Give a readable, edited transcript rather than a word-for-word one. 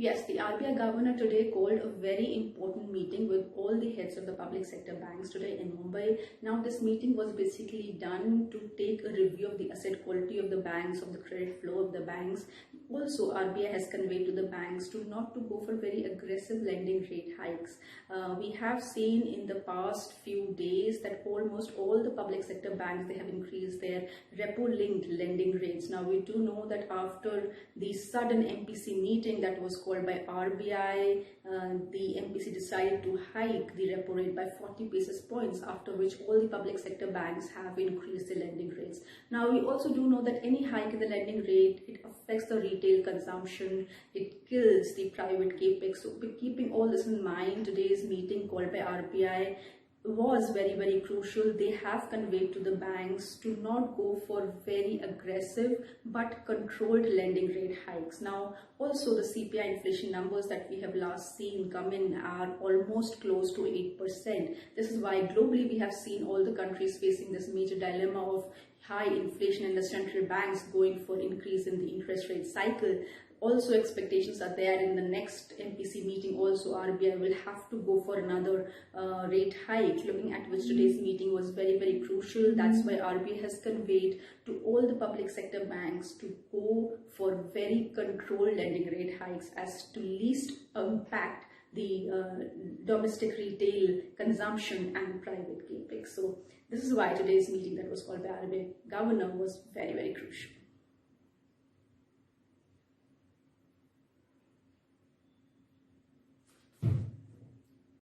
Yes, the RBI governor today called a very important meeting with all the heads of the public sector banks today in Mumbai. Now, this meeting was basically done to take a review of the asset quality of the banks, of the credit flow of the banks. Also, RBI has conveyed to the banks to not to go for very aggressive lending rate hikes. We have seen in the past few days that almost all the public sector banks, they have increased their repo-linked lending rates. Now, we do know that after the sudden MPC meeting that was called by RBI, the MPC decided to hike the repo rate by 40 basis points, after which all the public sector banks have increased the lending rates. Now, we also do know that any hike in the lending rate, it affects the retail consumption, it kills the private capex. So, keeping all this in mind, today's meeting called by RBI was very crucial. They have conveyed to the banks to not go for very aggressive but controlled lending rate hikes. Now, also the CPI inflation numbers that we have last seen come in are almost close to 8%. This is why globally we have seen all the countries facing this major dilemma of high inflation and the central banks going for increase in the interest rate cycle. Also, expectations are there in the next MPC meeting. Also, RBI will have to go for another rate hike, looking at which today's meeting was very crucial. That's why RBI has conveyed to all the public sector banks to go for very controlled lending rate hikes as to least impact the domestic retail consumption and private capex. So this is why today's meeting that was called by RBI governor was very crucial.